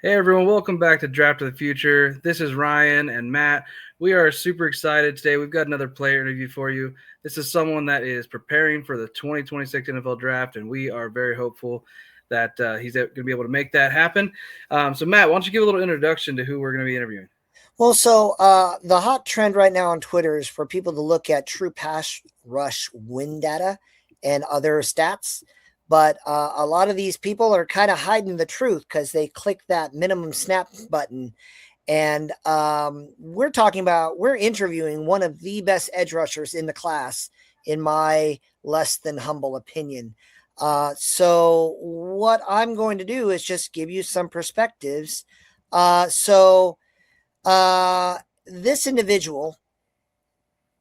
Hey everyone, welcome back to Draft of the Future. This is Ryan and Matt. We are super excited today. We've got another player interview for you. This is someone that is preparing for the 2026 NFL Draft, and we are very hopeful that he's going to be able to make that happen. So, Matt, why don't you give a little introduction to who we're going to be interviewing? Well, the hot trend right now on Twitter is for people to look at true pass rush win data and other stats. But a lot of these people are kind of hiding the truth because they click that minimum snap button. And we're interviewing one of the best edge rushers in the class, in my less than humble opinion. So what I'm going to do is just give you some perspectives. This individual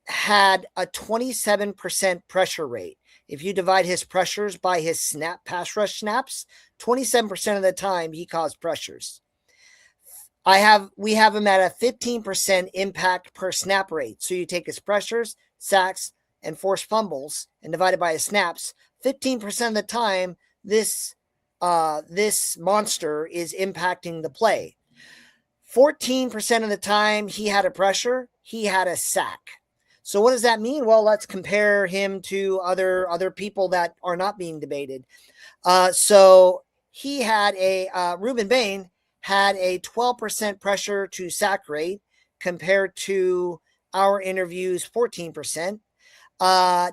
had a 27% pressure rate. If you divide his pressures by his pass rush snaps, 27% of the time he caused pressures. We have him at a 15% impact per snap rate. So you take his pressures, sacks, and forced fumbles and divide it by his snaps. 15% of the time, this monster is impacting the play. 14% of the time he had a pressure, he had a sack. So what does that mean? Well, let's compare him to other people that are not being debated. So he had Ruben Bain had a 12% pressure to sack rate compared to our interview's 14%.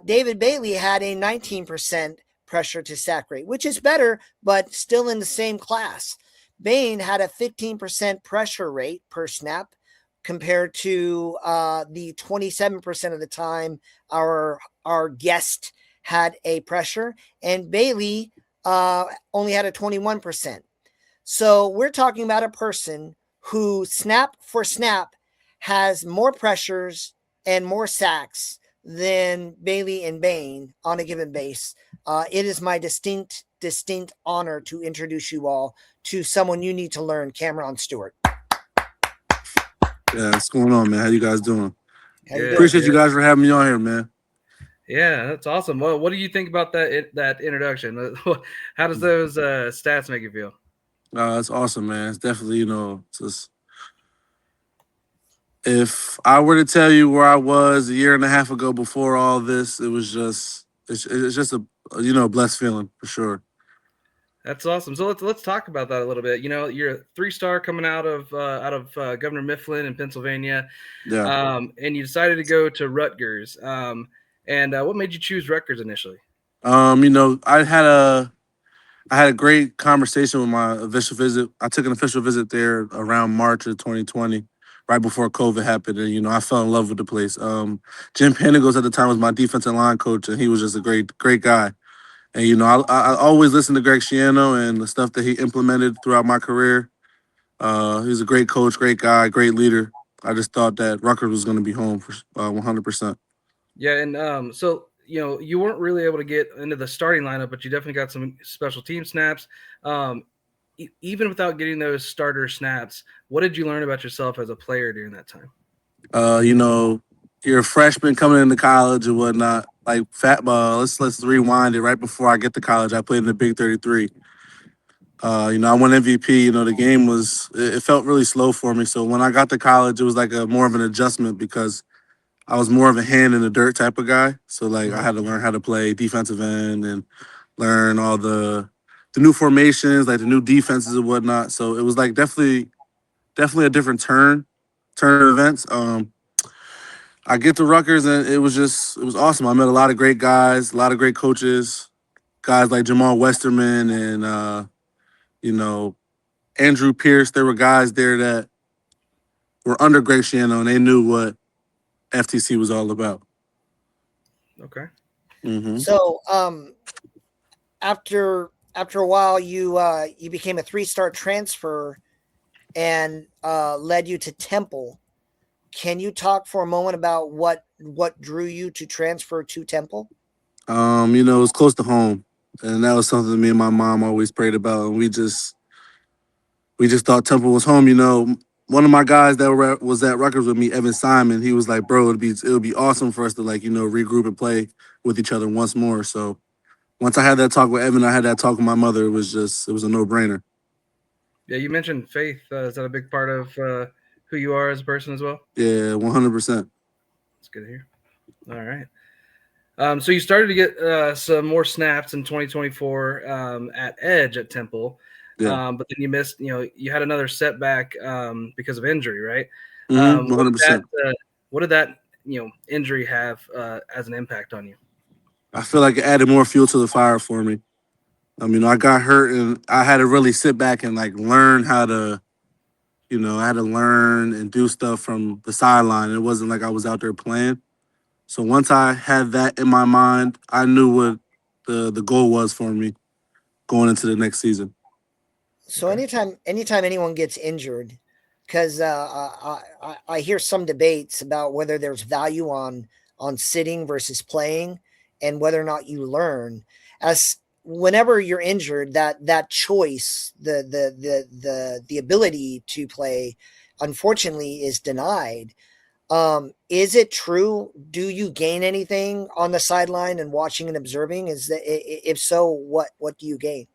David Bailey had a 19% pressure to sack rate, which is better, but still in the same class. Bain had a 15% pressure rate per snap compared to the 27% of the time our guest had a pressure, and Bailey only had a 21%. So we're talking about a person who snap for snap has more pressures and more sacks than Bailey and Bain on a given base. It is my distinct honor to introduce you all to someone you need to learn, Cameron Stewart. Yeah, what's going on, man? How you guys doing? Good, Appreciate you good. guys for having me on here, man. Yeah, that's awesome. Well, what do you think about that introduction? How does those stats make you feel? It's awesome, man. It's definitely, if I were to tell you where I was a year and a half ago before all this, it's just a blessed feeling for sure. That's awesome. So let's talk about that a little bit. You know, you're a 3-star coming out of Governor Mifflin in Pennsylvania, Yeah. and you decided to go to Rutgers. And what made you choose Rutgers initially? I had a great conversation with my official visit. I took an official visit there around March of 2020, right before COVID happened, and I fell in love with the place. Jim Penagos at the time was my defensive line coach, and he was just a great guy. And I always listened to Greg Schiano and the stuff that he implemented throughout my career. He's a great coach, great guy, great leader. I just thought that Rutgers was going to be home for 100%. Yeah, and so you weren't really able to get into the starting lineup, but you definitely got some special team snaps. Even without getting those starter snaps, what did you learn about yourself as a player during that time? You're a freshman coming into college and whatnot. Like fat ball. Let's rewind it. Right before I get to college, I played in the Big 33. I won MVP. The game it felt really slow for me. So when I got to college, it was like a more of an adjustment because I was more of a hand in the dirt type of guy. So like I had to learn how to play defensive end and learn all the new formations, like the new defenses and whatnot. So it was like definitely a different turn of events. I get to Rutgers and it was awesome. I met a lot of great guys, a lot of great coaches, guys like Jamal Westerman and Andrew Pierce. There were guys there that were under Greg Schiano and they knew what FTC was all about. Okay. Mm-hmm. So after a while, you became a 3-star transfer and led you to Temple. Can you talk for a moment about what drew you to transfer to Temple? It was close to home, and that was something me and my mom always prayed about, and we just thought Temple was home. One of my guys that was at Rutgers with me, Evan Simon, he was like, "Bro, it would be awesome for us to regroup and play with each other once more." So once I had that talk with Evan, I had that talk with my mother. It was a no brainer. Yeah, you mentioned faith. Is that a big part of who you are as a person as well? Yeah, 100%. That's good to hear. All right. So you started to get some more snaps in 2024 at edge at Temple, Yeah. but then you missed. You had another setback because of injury, right? Mm-hmm. What did that 100%. What did that injury have as an impact on you? I feel like it added more fuel to the fire for me. I got hurt and I had to really sit back and like learn how to, I had to learn and do stuff from the sideline. It wasn't like I was out there playing. So once I had that in my mind, I knew what the goal was for me going into the next season. So Okay. anytime anyone gets injured, because I hear some debates about whether there's value on sitting versus playing, and whether or not you learn. As whenever you're injured, that choice, the ability to play, unfortunately, is denied. Is it true? Do you gain anything on the sideline and watching and observing? Is that if so, what do you gain?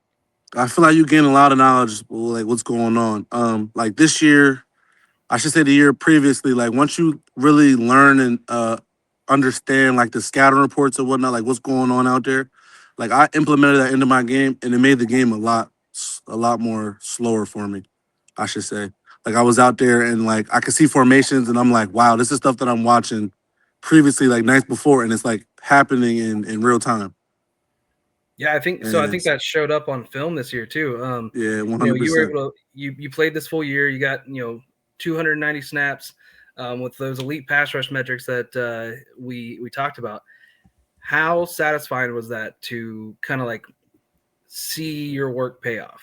I feel like you gain a lot of knowledge, like what's going on. Like this year, I should say the year previously, like once you really learn and understand like the scouting reports and whatnot, like what's going on out there, like I implemented that into my game and it made the game a lot more slower for me, I should say. Like I was out there and like I could see formations and I'm like, wow, this is stuff that I'm watching previously like nights before and it's like happening in real time. Yeah, I think so. I And think that showed up on film this year too. yeah, You were 100%. able to you played this full year. You got 290 snaps with those elite pass rush metrics that we talked about. How satisfying was that to kind of like see your work pay off?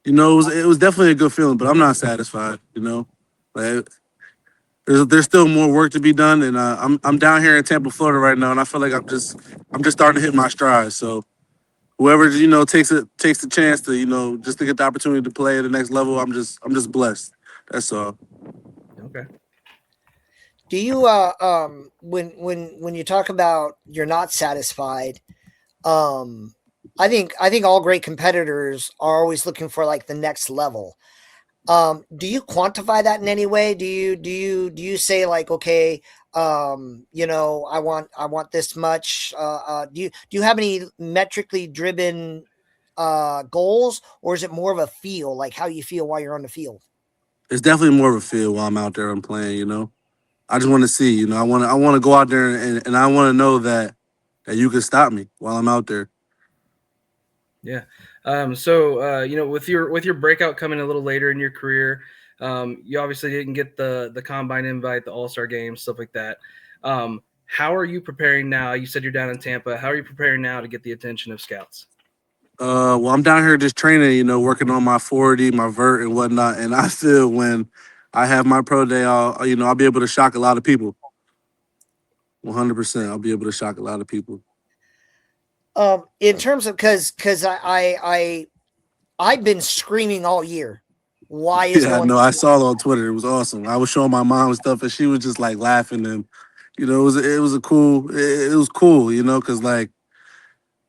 It was definitely a good feeling, but I'm not satisfied. Like there's still more work to be done, and I'm down here in Tampa, Florida right now, and I feel like I'm just starting to hit my stride. So whoever takes the chance to just to get the opportunity to play at the next level, I'm just blessed. That's all. Okay. Do you when you talk about you're not satisfied, um I think all great competitors are always looking for like the next level. Do you quantify that in any way? Do you say like, okay, I want this much? Do you have any metrically driven goals, or is it more of a feel, like how you feel while you're on the field? It's definitely more of a feel while I'm out there and playing. I just want to see. I want to go out there and I want to know that you can stop me while I'm out there. Yeah. So with your breakout coming a little later in your career, you obviously didn't get the combine invite, the All-Star game, stuff like that. How are you preparing now? You said you're down in Tampa. How are you preparing now to get the attention of scouts? Well, I'm down here just training, working on my 40, my vert, and whatnot. And I feel when I have my pro day, I'll be able to shock a lot of people. 100%, I'll be able to shock a lot of people. In terms of, because I've been screaming all year. Why is no Yeah, one? no, I saw it on Twitter. It was awesome. I was showing my mom and stuff, and she was just like laughing, and it was cool, because like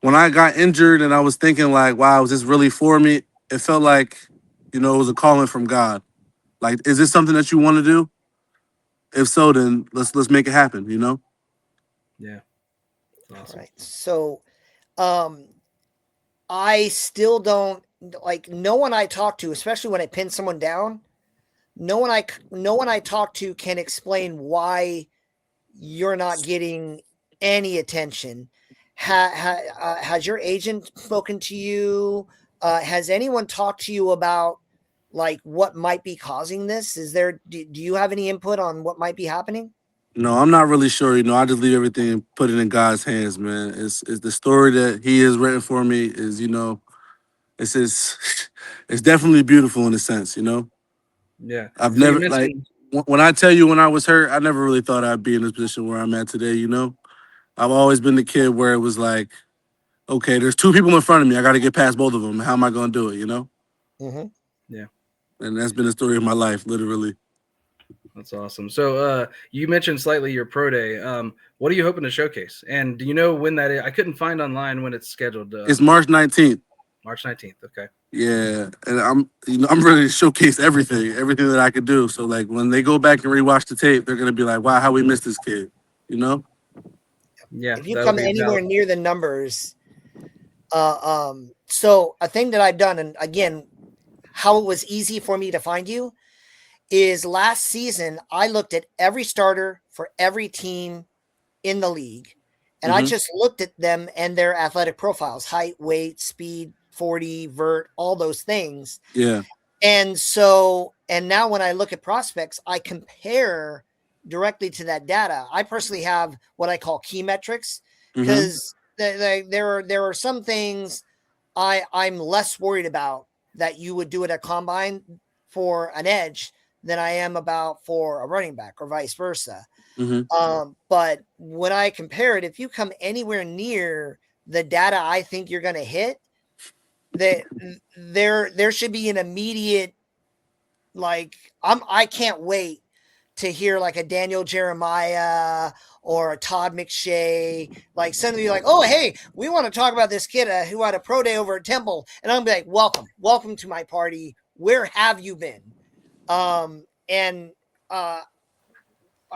when I got injured and I was thinking like, wow, is this really for me? It felt like, it was a calling from God. Like, is this something that you want to do? If so, then let's make it happen. Yeah, that's All awesome. right. So, um, I still don't like no one I talk to, especially when I pin someone down. No one I talk to can explain why you're not getting any attention. Has your agent spoken to you? Has anyone talked to you about like what might be causing this? Do you have any input on what might be happening? No, I'm not really sure. I just leave everything and put it in God's hands, man. It's the story that He has written for me is, it's it's definitely beautiful in a sense. Yeah. I've So you never like mentioned when I tell you when I was hurt, I never really thought I'd be in this position where I'm at today. I've always been the kid where it was like, okay, there's two people in front of me. I got to get past both of them. How am I going to do it? Mm-hmm. yeah, And that's been the story of my life, literally. that's awesome. So you mentioned slightly your pro day. What are you hoping to showcase? And do you know when that is? I couldn't find online when it's scheduled. It's March 19th. March 19th. Okay. Yeah, and I'm ready to showcase everything that I could do. So like when they go back and rewatch the tape, they're gonna be like, "Wow, how we missed this kid?" You know? Yeah, If you that'll come be anywhere valid. near the numbers, so a thing that I've done, and again, how it was easy for me to find you is last season I looked at every starter for every team in the league, and I Hmm. just looked at them and their athletic profiles, height, weight, speed, 40, vert, all those things. Yeah. And so, and now when I look at prospects, I compare directly to that data. I personally have what I call key metrics Hmm. because there are some things I'm less worried about that you would do at a combine for an edge than I am about for a running back or vice versa. Hmm. But when I compare it, if you come anywhere near the data I think you're going to hit, that there should be an immediate, like, I can't wait to hear like a Daniel Jeremiah or a Todd McShay, like suddenly like, oh hey, we want to talk about this kid who had a pro day over at Temple, and I'm like, welcome to my party. Where have you been? And I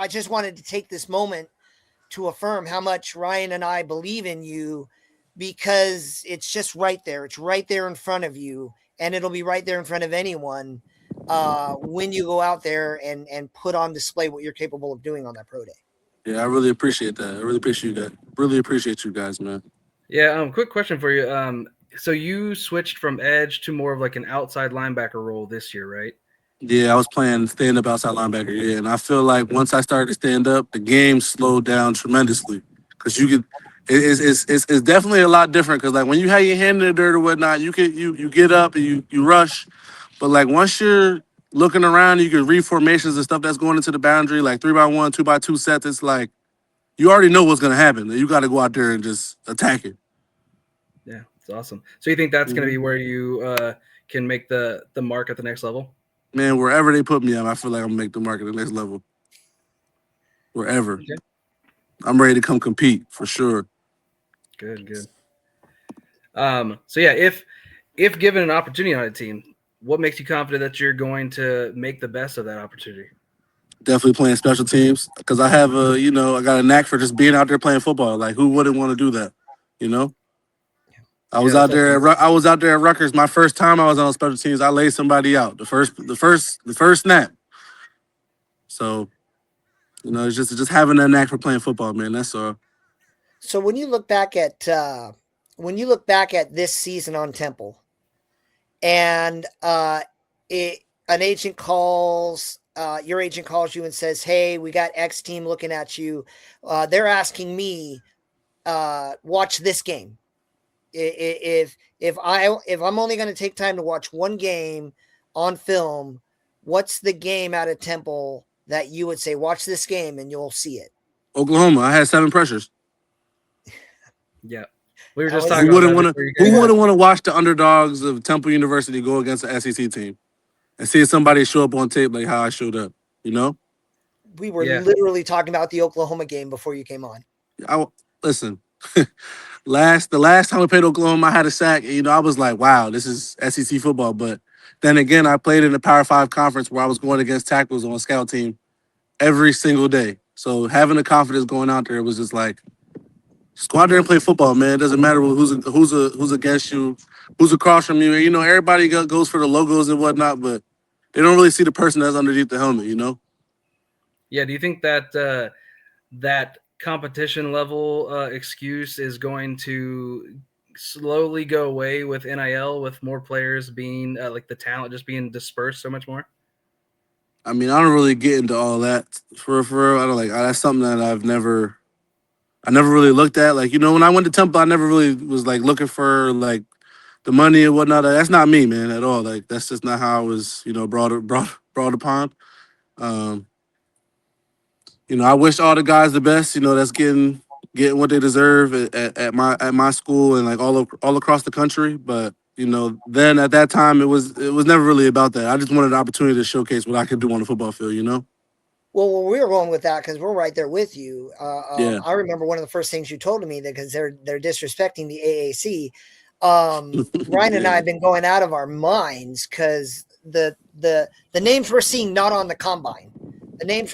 just wanted to take this moment to affirm how much Ryan and I believe in you, because it's just right there. It's right there in front of you, and it'll be right there in front of anyone when you go out there and put on display what you're capable of doing on that pro day. Yeah, I really appreciate that. I really appreciate you guys. Really appreciate you guys, man. Yeah, quick question for you. So you switched from edge to more of like an outside linebacker role this year, right? Yeah, I was playing stand up outside linebacker. Yeah, and I feel like once I started to stand up, the game slowed down tremendously because you could. It's definitely a lot different because like when you have your hand in the dirt or whatnot, you get up and you rush, but like once you're looking around, you can read formations and stuff that's going into the boundary, like 3x1, 2x2 sets. It's like you already know what's gonna happen. You got to go out there and just attack it. Yeah, it's awesome. So you think that's going to Hmm. be where you can make the mark at the next level? Man, wherever they put me at, I feel like I'm gonna make the mark at the next level. Wherever Okay, I'm ready to come compete for sure. good, good. So yeah, if given an opportunity on a team, what makes you confident that you're going to make the best of that opportunity? Definitely playing special teams because I have I got a knack for just being out there playing football. Like, who wouldn't want to do that? You know, Yeah, that's awesome. I was out there at Rutgers. My first time I was on special teams, I laid somebody out the first snap. So it's just having that knack for playing football, man. That's all. So when you look back at this season on Temple, and an agent calls, your agent calls you and says, "Hey, we got X team looking at you. They're asking me, watch this game. If I'm only going to take time to watch one game on film, what's the game out of Temple that you would say, watch this game and you'll see it?" Oklahoma, I had 7 pressures. Yeah, we were That just was talking Who about wouldn't that want to? before you Who guys. good. wouldn't want to watch the underdogs of Temple University go against the SEC team and see somebody show up on tape like how I showed up? You know, We were Yeah, literally talking about the Oklahoma game before you came on. I listen. The last time we played Oklahoma, I had a sack. And, I was like, wow, this is SEC football. But then again, I played in the Power Five conference where I was going against tackles on a scout team every single day. So having the confidence going out there was just like, just go out there and play football, man. It doesn't matter who's against you, who's across from you. Everybody goes for the logos and whatnot, but they don't really see the person that's underneath the helmet. yeah. Do you think that that competition level excuse is going to slowly go away with NIL, with more players being like the talent just being dispersed so much more? I mean, I don't really get into all that for real. I don't like that's something that I never really looked at. Like, when I went to Temple, I never really was like looking for like the money and whatnot. That's not me, man, at all. Like, that's just not how I was, brought upon. Um, I wish all the guys the best. That's getting what they deserve at my school and like all across the country. But then at that time, it was never really about that. I just wanted an opportunity to showcase what I could do on the football field. Well, we were going with that because we're right there with you. Yeah. I remember one of the first things you told me that because they're disrespecting the AAC. Ryan and I Yeah. have been going out of our minds because the names we're seeing not on the combine, the names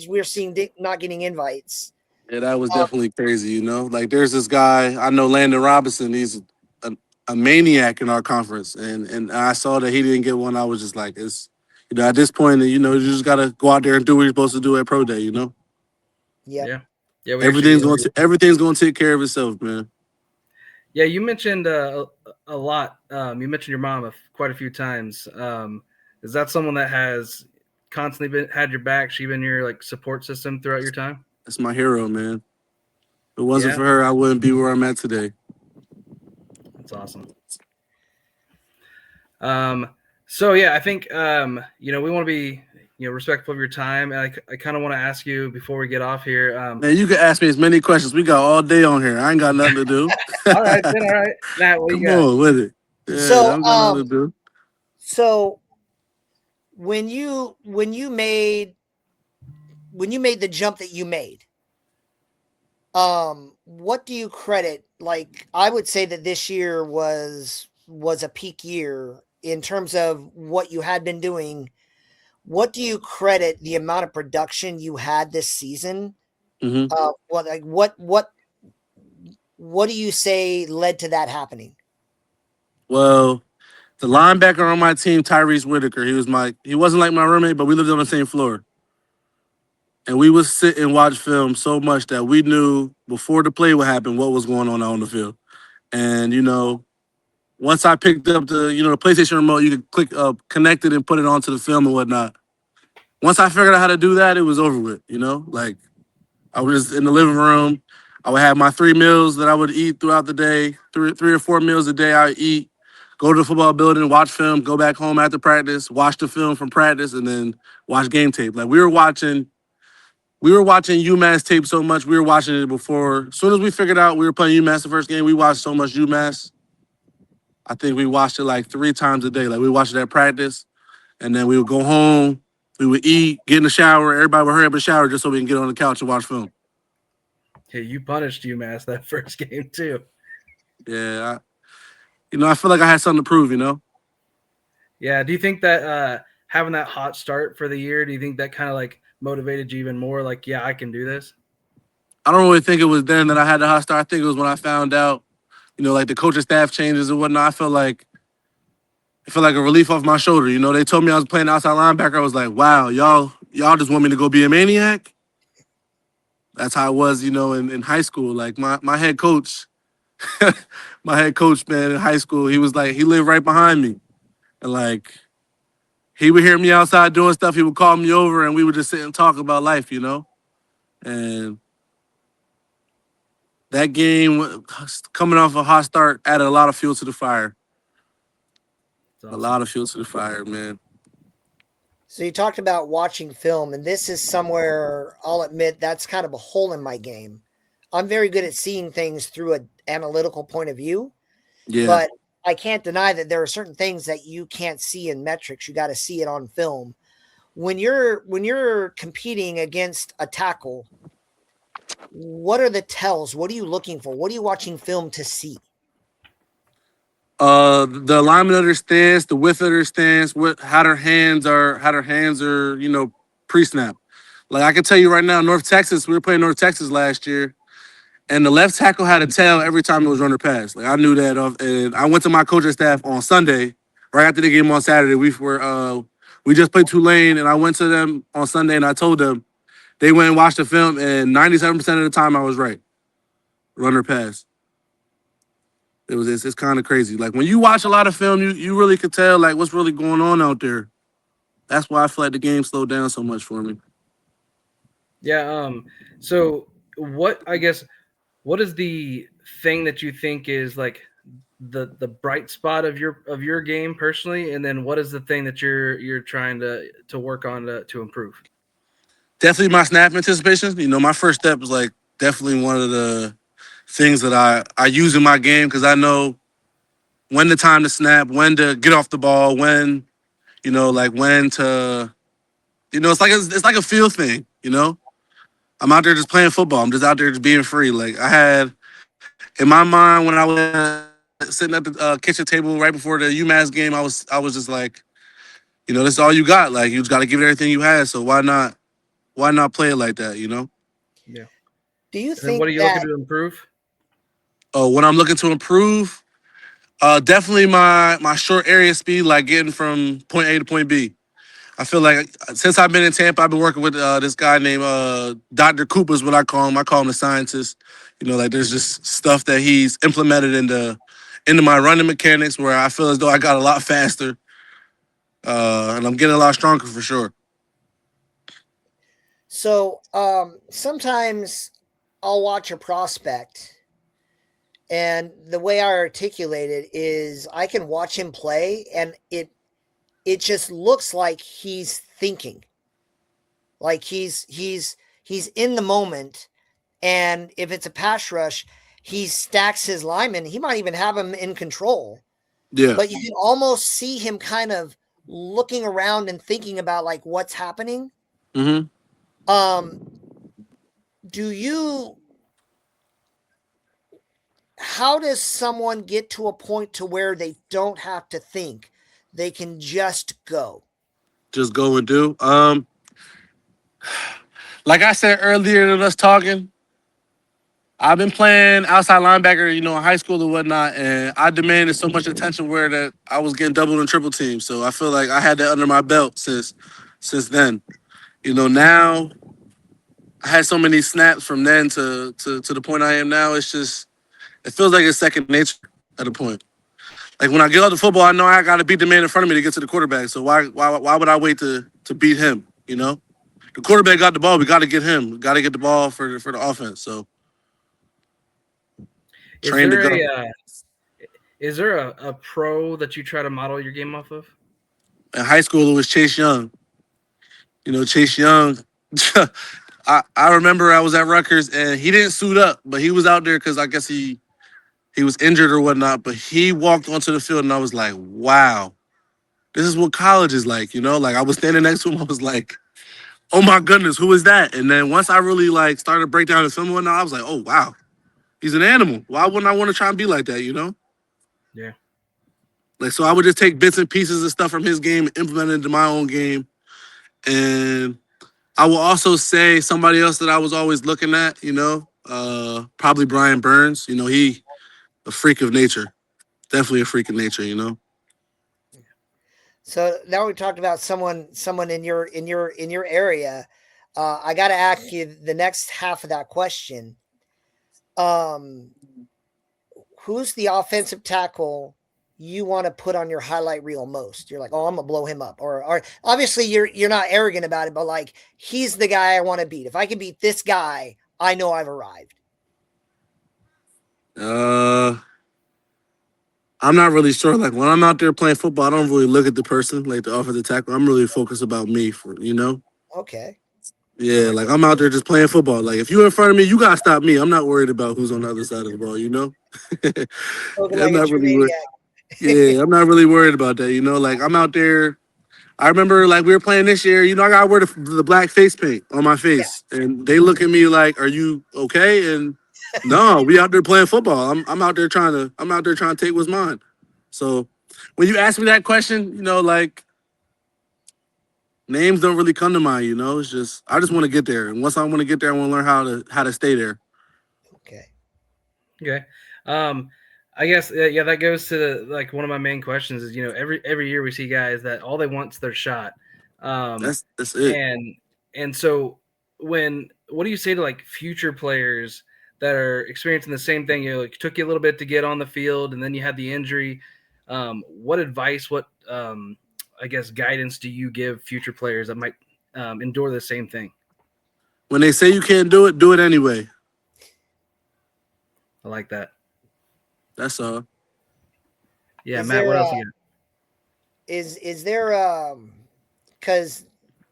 we're seeing not getting invites. Yeah, that was Um, definitely crazy, you know? Like, there's this guy, I know Landon Robinson, he's a, a maniac in our conference. And I saw that he didn't get one. I was just like, it's, at this point, you just got to go out there and do what you're supposed to do at Pro Day, you know? yep. Yeah. Yeah, we actually Everything's going to take care of itself, man. Yeah, you mentioned a lot. You mentioned your mom quite a few times. Is that someone that has constantly had your back? She been your like support system throughout your time? That's my hero, man. If it wasn't Yeah, for her, I wouldn't be where I'm at today. that's awesome. So yeah, I think we want to be respectful of your time, and I kind of want to ask you before we get off here. Man, you can ask me as many questions. We got all day on here. I ain't got nothing to do. All right, then. All right, Matt, what you Come got? on with it. Yeah, I So don't got nothing to do. so when you made the jump that you made, what do you credit? Like, I would say that this year was a peak year in terms of what you had been doing. What do you credit the amount of production you had this season? Hmm. What do you say led to that happening? Well, the linebacker on my team, Tyrese Whitaker, he wasn't like my roommate, but we lived on the same floor. And we would sit and watch film so much that we knew before the play would happen what was going on the field. And, once I picked up the PlayStation remote, you could click connect it and put it onto the film and whatnot. Once I figured out how to do that, it was over with. Like, I was just in the living room. I would have my 3 meals that I would eat throughout the day, three or 4 meals a day I would eat, go to the football building, watch film, go back home after practice, watch the film from practice, and then watch game tape. Like, we were watching UMass tape so much, we were watching it before. As soon as we figured out we were playing UMass the first game, we watched so much UMass. I think we watched it like 3 times a day. Like, we watched it at practice, and then we would go home, we would eat, get in the shower, everybody would hurry up and shower just so we can get on the couch and watch film. Hey, you punished UMass that first game too. Yeah, I feel like I had something to prove. Yeah. Do you think that having that hot start for the year, do you think that kind of like motivated you even more? Like, yeah, I can do this. I don't really think it was then that I had the hot start. I think it was when I found out, like the coaching staff changes and whatnot. I felt like a relief off my shoulder. They told me I was playing outside linebacker. I was like, wow, y'all just want me to go be a maniac? That's how I was, in high school. Like my head coach, my head coach, man, in high school, he was like, he lived right behind me. And like, he would hear me outside doing stuff. He would call me over and we would just sit and talk about life. And that game, coming off a hot start, added a lot of fuel to the fire. It's A awesome. lot of fuel to the fire, man. So you talked about watching film, and this is somewhere I'll admit that's kind of a hole in my game. I'm very good at seeing things through an analytical point of view, Yeah. but I can't deny that there are certain things that you can't see in metrics. You got to see it on film. When you're competing against a tackle, what are the tells? What are you looking for? What are you watching film to see? The alignment of their stance, the width of their stance, how their hands are, pre-snap. Like, I can tell you right now, North Texas, we were playing North Texas last year, and the left tackle had a tail every time it was run or pass. Like, I knew that and I went to my coaching staff on Sunday, right after the game on Saturday. We just played Tulane, and I went to them on Sunday and I told them. They went and watched the film, and 97% of the time I was right. Run or pass. It's kind of crazy. Like, when you watch a lot of film, you really could tell like what's really going on out there. That's why I feel like the game slowed down so much for me. Yeah. So what is the thing that you think is like the bright spot of your game personally, and then what is the thing that you're trying to work on to improve? Definitely my snap anticipation. My first step is like definitely one of the things that I use in my game because I know when the time to snap, when to get off the ball, like when to, it's like a feel thing. I'm out there just playing football. I'm just out there just being free. Like I had in my mind when I was sitting at the kitchen table right before the UMass game, I was just like, this is all you got. Like you just got to give it everything you had. So why not play it like that? Yeah. Do you And then what think are you looking that to improve? Oh, when I'm looking to improve, definitely my short area speed, like getting from point A to point B. I feel like since I've been in Tampa, I've been working with this guy named Dr. Cooper's what I call him. I call him the scientist. Like there's just stuff that he's implemented into my running mechanics where I feel as though I got a lot faster, and I'm getting a lot stronger for sure. so sometimes I'll watch a prospect, and the way I articulate it is I can watch him play and it just looks like he's thinking. Like he's in the moment, and if it's a pass rush, he stacks his linemen. He might even have him in control, Yeah. but you can almost see him kind of looking around and thinking about like what's happening. Mm-hmm. Um, do you? How does someone get to a point to where they don't have to think? They can just go. Just go and do. Like I said earlier in us talking, I've been playing outside linebacker, in high school and whatnot, and I demanded so much attention where that I was getting double and triple teams. So I feel like I had that under my belt since then. Now I had so many snaps from then to the point I am now. It feels like it's second nature at a point. Like when I get out the football, I know I got to beat the man in front of me to get to the quarterback. So why would I wait to beat him? The quarterback got the ball. We got to get him. We got to get the ball for the offense. So Is train to there go. a pro that you try to model your game off of? In high school, it was Chase Young. Chase Young. I remember I was at Rutgers and he didn't suit up, but he was out there because I guess he was injured or whatnot. But he walked onto the field and I was like, wow, this is what college is like. Like I was standing next to him, I was like, oh my goodness, who is that? And then once I really like started to break down his film and whatnot, I was like, oh wow, he's an animal. Why wouldn't I want to try and be like that? Yeah. Like so, I would just take bits and pieces of stuff from his game and implement it into my own game. And I will also say somebody else that I was always looking at, probably Brian Burns. He a freak of nature, definitely a freak of nature. So now we talked about someone in your area. I got to ask you the next half of that question. Um, who's the offensive tackle you want to put on your highlight reel most? You're like, oh, I'm gonna blow him up. Or obviously you're not arrogant about it, but like he's the guy I want to beat. If I can beat this guy, I know I've arrived. I'm not really sure. Like when I'm out there playing football, I don't really look at the person, like the offensive tackle. I'm really focused about me. Okay. Yeah, like I'm out there just playing football. Like if you're in front of me, you gotta stop me. I'm not worried about who's on the other side of the ball. Looking Yeah, I'm like a not true really worried. maniac. Yeah, I'm not really worried about that. Like I'm out there. I remember like we were playing this year. I gotta wear the black face paint on my Yeah. face, and they look at me like, "Are you okay?" And no, we out there playing football. I'm out there trying to take what's mine. So when you ask me that question, like names don't really come to mind. It's just I just want to get there, and once I want to get there, I want to learn how to stay there. Okay. Okay. I guess yeah, that goes to like one of my main questions is every year we see guys that all they want's their shot, That's it. and so what do you say to like future players that are experiencing the same thing? Like it took you a little bit to get on the field, and then you had the injury. What advice, what I guess guidance do you give future players that might endure the same thing? When they say you can't do it anyway. I like that. That's all. Yeah, Is Matt. there What else you got? is there because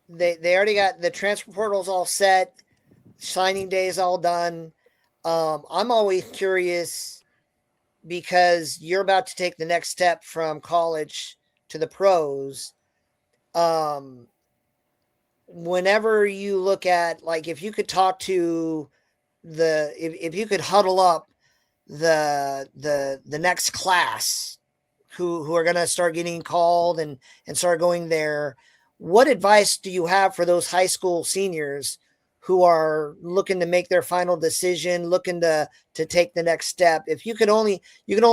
they already got the transfer portals all set, signing days all done. I'm always curious because you're about to take the next step from college to the pros. Um, whenever you look at like if you could talk to if you could huddle up the next class who are going to start getting called and start going there, what advice do you have for those high school seniors who are looking to make their final decision, looking to take the next step? If you can only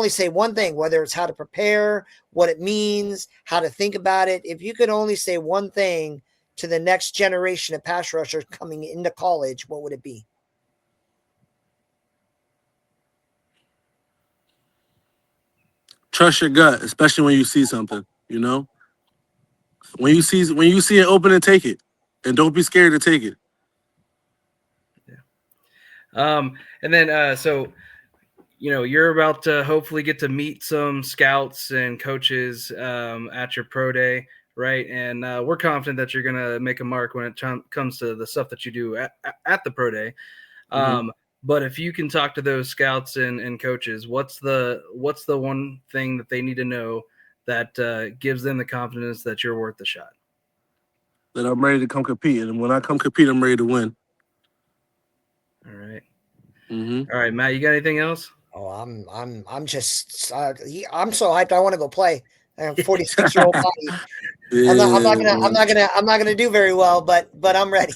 say one thing, whether it's how to prepare, what it means, how to think about it, if you could only say one thing to the next generation of pass rushers coming into college, what would it be? Trust your gut, especially when you see something. You know, when you see it open, and take it, and don't be scared to take it. And then so you're about to hopefully get to meet some scouts and coaches at your pro day, right? And we're confident that you're going to make a mark when it comes to the stuff that you do at the pro day. Mhm. But if you can talk to those scouts and coaches, what's the one thing that they need to know that gives them the confidence that you're worth the shot? That I'm ready to come compete, and when I come compete, I'm ready to win. All right. Hmm. All right, Matt, you got anything else? Oh, I'm just I'm so hyped. I want to go play. I have a 46-year-old body. Yeah, man. I'm not gonna do very well, but I'm ready.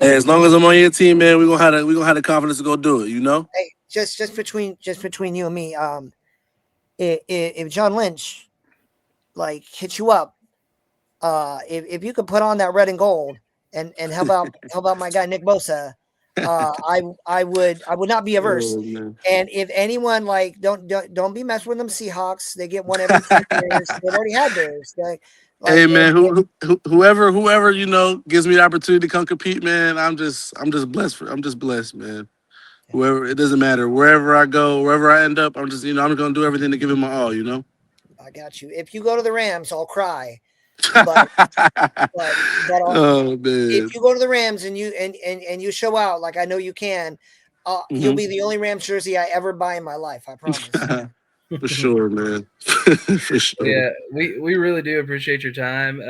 Hey, as long as I'm on your team, man, we gonna have the confidence to go do it. You know. Hey, just between you and me, if John Lynch like hits you up, if you could put on that red and gold and help out my guy Nick Bosa, I would not be averse. Oh, man. And if anyone like don't be messing with them Seahawks, they get one every 10 years. They've already had theirs. Hey, Like man, whoever gives me the opportunity to come compete, man, I'm just blessed. I'm just blessed, man. Whoever, it doesn't matter. Wherever I go, wherever I end up, I'm gonna do everything to give it my all. You know. I got you. If you go to the Rams, I'll cry. But Oh if man. you go to the Rams and you show out like I know you can, you'll Hmm. be the only Rams jersey I ever buy in my life. I promise. For sure, man. For sure. Yeah, we really do appreciate your time,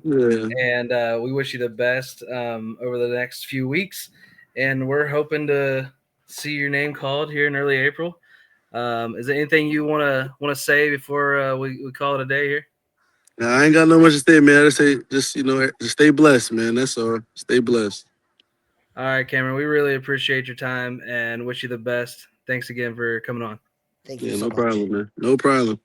Yeah. and we wish you the best over the next few weeks. And we're hoping to see your name called here in early April. Is there anything you want to say before we call it a day here? Nah, I ain't got no much to say, man. I say just just stay blessed, man. That's all. Stay blessed. All right, Cameron, we really appreciate your time and wish you the best. Thanks again for coming on. Thank you Yeah, so no much. problem, man. No problem.